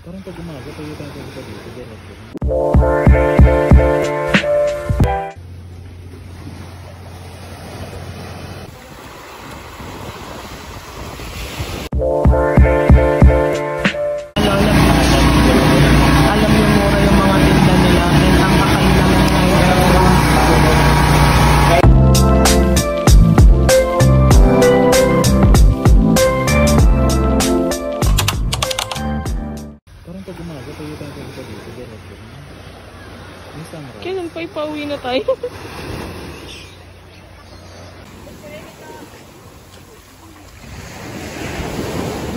Parang pag umaga, tayo tayo dito dito. Alam niyo mura yung mga tinda nila and ang kakailangan Parang pag umaga, tayo tayo dito dito. kailan pa ipauwi na tayo?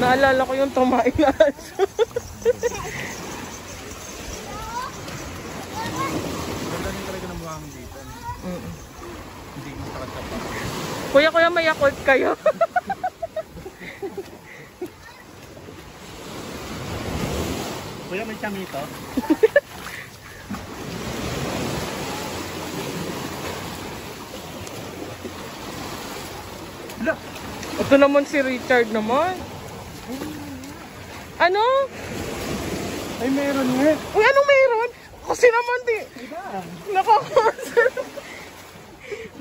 Naalala ko yung tumaing aso. Ganda rin talaga ng buhangin dito. Hindi mo takot-takot. Kuya, may yakult kayo. Kuya, may chamito? Ito naman si Richard naman. Ano? Ay, meron nga. Uy, anong meron? Kasi naman di.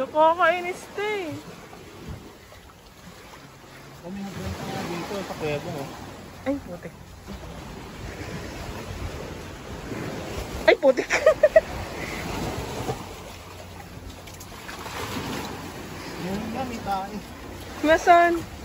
Nakakainis to eh. Kami nagbenta nga dito sa kuwebo. Ay, putik. Ay, putik. Yung gamit tayo. Nasaan?